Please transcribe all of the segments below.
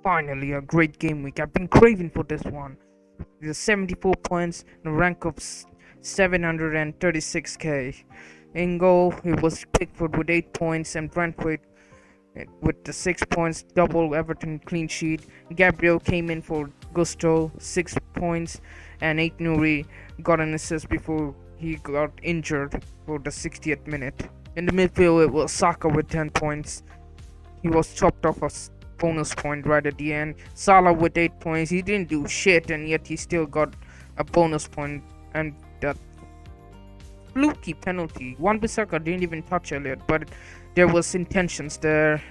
Finally, a great game week. I've been craving for this one. There's 74 points and a rank of 736k. In goal, it was Pickford with 8 points and Brentford with the 6 points, double Everton clean sheet. Gabriel came in for Gusto, 6 points, and 8 Nuri got an assist before he got injured for the 60th minute. In the midfield, it was Saka with 10 points. He was chopped off a bonus point right at the end. Salah with 8 points. He didn't do shit, and yet he still got a bonus point. And that fluky penalty. Wan-Bissaka didn't even touch Elliot, but there was intentions there.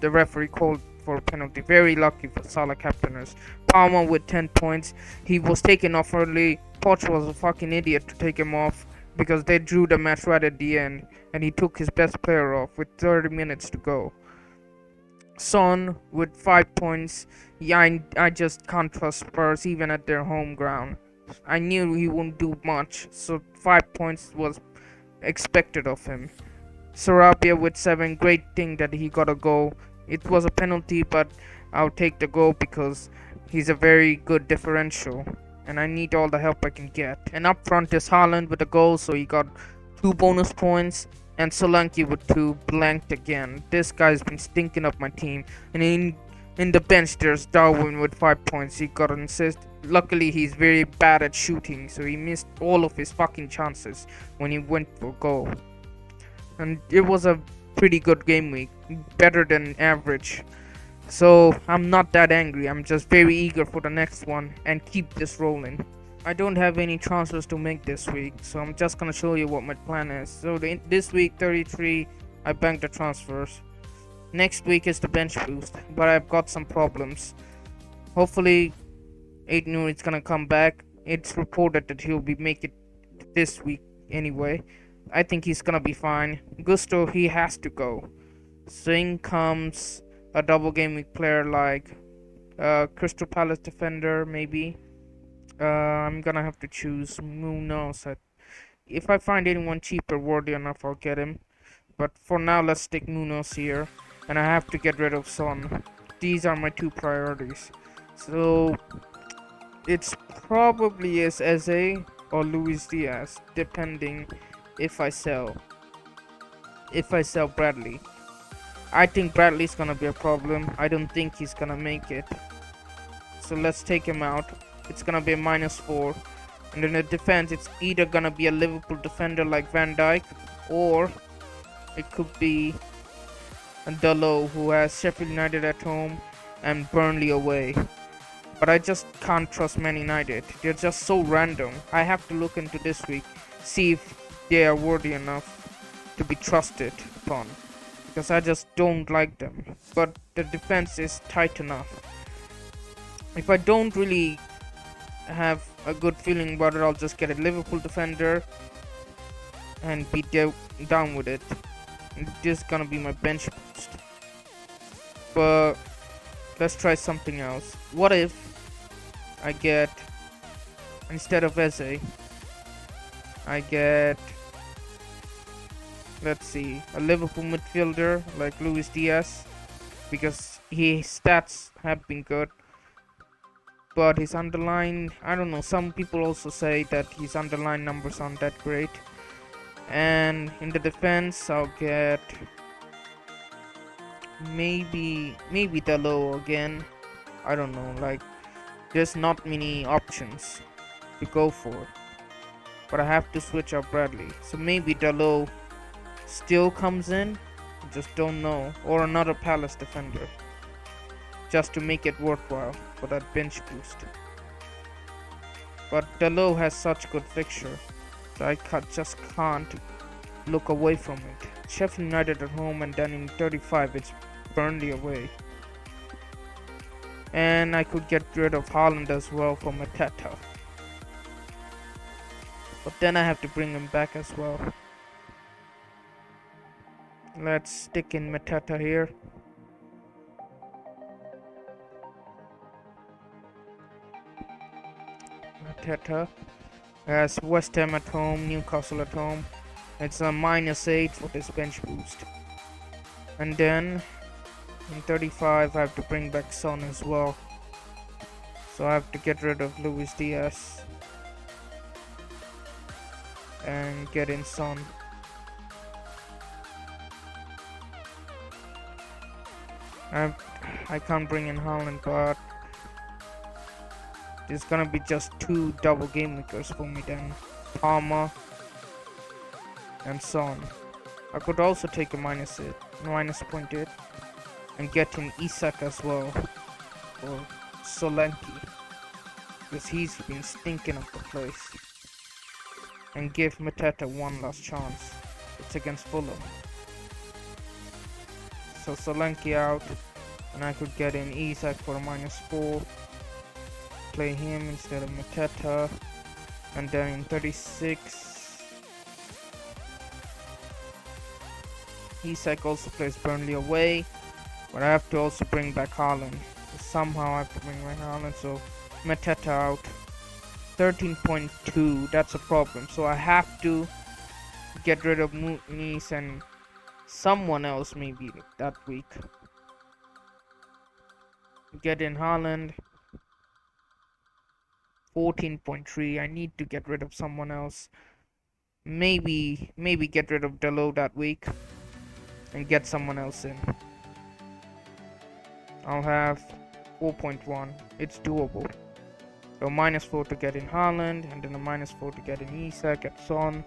The referee called for a penalty. Very lucky for Salah captainers. Palmer with 10 points. He was taken off early. Poch was a fucking idiot to take him off because they drew the match right at the end, and he took his best player off with 30 minutes to go. Son with 5 points. Yeah, I just can't trust Spurs even at their home ground. I knew he wouldn't do much, so 5 points was expected of him. Sarabia with 7, great thing that he got a goal. It was a penalty, but I'll take the goal because he's a very good differential, and I need all the help I can get. And up front is Haaland with a goal, so he got 2 bonus points. And Solanke with 2, blanked again. This guy's been stinking up my team. And in the bench there's Darwin with 5 points. He got an assist. Luckily he's very bad at shooting, so he missed all of his fucking chances when he went for goal. And it was a pretty good game week, better than average. So I'm not that angry. I'm just very eager for the next one and keep this rolling. I don't have any transfers to make this week, so I'm just gonna show you what my plan is. So this week 33, I banked the transfers. Next week is the bench boost, but I've got some problems. Hopefully 8 Noon is gonna come back. It's reported that he'll be make it this week anyway. I think he's gonna be fine. Gusto, he has to go. So in comes a double game week player like Crystal Palace defender maybe. I'm gonna have to choose. Who knows? If I find anyone cheaper worthy enough, I'll get him. But for now, let's stick Munoz here. And I have to get rid of Son. These are my 2 priorities. So it's probably Eze or Luis Diaz, depending if I sell. If I sell Bradley. I think Bradley's gonna be a problem. I don't think he's gonna make it. So let's take him out. It's gonna be a -4. And in the defense, it's either gonna be a Liverpool defender like Van Dijk, or it could be a Dalot who has Sheffield United at home and Burnley away. But I just can't trust Man United. They're just so random. I have to look into this week, see if they are worthy enough to be trusted upon, because I just don't like them. But the defense is tight enough. If I don't really have a good feeling about it, I'll just get a Liverpool defender and be down with it. And this is gonna be my bench boost. But let's try something else. What if I get, instead of Eze, I get, let's see, a Liverpool midfielder like Luis Diaz, because his stats have been good. But his underlying, I don't know, some people also say that his underlying numbers aren't that great. And in the defense, I'll get maybe Dalot again. I don't know, like there's not many options to go for. But I have to switch out Bradley. So maybe Dalot still comes in, just don't know. Or another Palace defender, just to make it worthwhile for that bench boost. But Dalot has such good fixture, so I just can't look away from it. Sheffield United at home, and then in 35 it's Burnley away. And I could get rid of Haaland as well for Mateta. But then I have to bring him back as well. Let's stick in Mateta here. Mateta has West Ham at home, Newcastle at home. It's a -8 for this bench boost. And then In 35, I have to bring back Son as well. So I have to get rid of Luis Diaz and get in Son. I can't bring in Haaland, but there's gonna be just 2 double game makers for me then. Palmer and Son. I could also take a minus 0.8 and get in Isak as well, or Solanke, because he's been stinking up the place. And give Mateta one last chance. It's against Fulham. So Solanke out, and I could get in Isak for a -4. Play him instead of Mateta, and then in 36. Isak also plays Burnley away, but I have to also bring back Haaland. Somehow I have to bring back Haaland, so Mateta out. 13.2, that's a problem. So I have to get rid of Muniz and someone else maybe that week. Get in Haaland. 14.3, I need to get rid of someone else. Maybe get rid of Delo that week and get someone else in. I'll have 4.1. It's doable. So -4 to get in Haaland, and then a -4 to get in Isak and Son.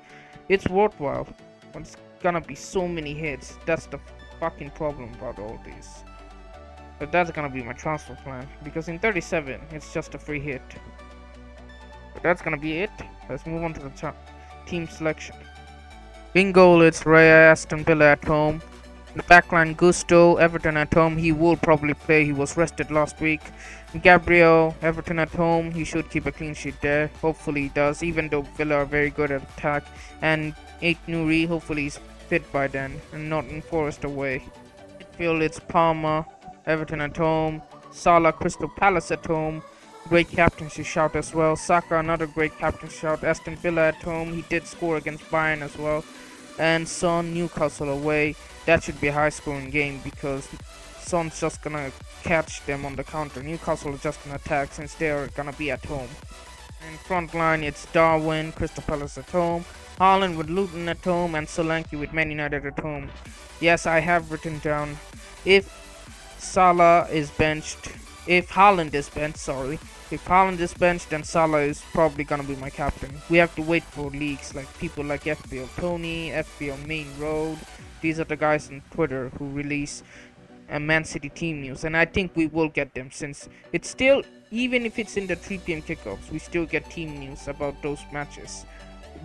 It's worthwhile. But it's gonna be so many hits. That's the fucking problem about all this. But that's gonna be my transfer plan, because in 37 it's just a free hit. But that's gonna be it. Let's move on to the team selection. Bingo, it's Raya, Aston Villa at home. The backline, Gusto, Everton at home. He will probably play. He was rested last week. Gabriel, Everton at home. He should keep a clean sheet there. Hopefully he does, even though Villa are very good at attack. And Nuri, hopefully he's fit by then and not in Forest away. Midfield, it's Palmer, Everton at home. Salah, Crystal Palace at home. Great captaincy shout as well. Saka, another great captaincy shout. Aston Villa at home. He did score against Bayern as well. And Son, Newcastle away. That should be a high scoring game, because Son's just gonna catch them on the counter. Newcastle is just gonna attack since they're gonna be at home. And front line, it's Darwin, Crystal Palace at home. Haaland with Luton at home, and Solanke with Man United at home. Yes, I have written down, if Salah is benched, if Haaland is benched, sorry. If Haaland is benched, then Salah is probably gonna be my captain. We have to wait for leaks, like people like FPL Tony, FPL Main Road. These are the guys on Twitter who release Man City team news, and I think we will get them, since it's still, even if it's in the 3 p.m. kickoffs, we still get team news about those matches.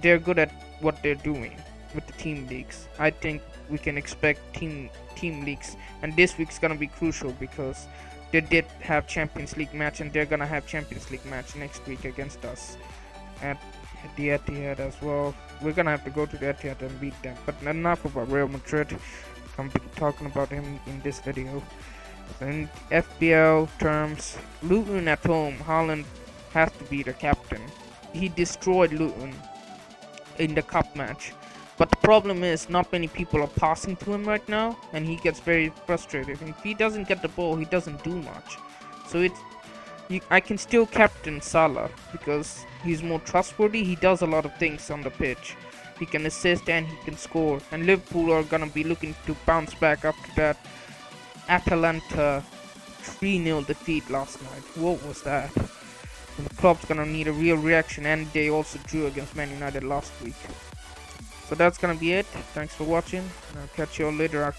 They're good at what they're doing with the team leagues. I think we can expect team leagues, and this week's gonna be crucial, because they did have Champions League match, and they're gonna have Champions League match next week against us at the Etihad as well. We're gonna have to go to the Etihad and beat them. But enough about Real Madrid. I'm talking about him in this video. In FPL terms, Luton at home, Haaland has to be the captain. He destroyed Luton in the cup match. But the problem is, not many people are passing to him right now, and he gets very frustrated. And if he doesn't get the ball, he doesn't do much. So I can still captain Salah, because he's more trustworthy. He does a lot of things on the pitch. He can assist and he can score. And Liverpool are gonna be looking to bounce back after that Atalanta 3-0 defeat last night. What was that? And the club's gonna need a real reaction, and they also drew against Man United last week. So that's gonna be it. Thanks for watching, and I'll catch you all later.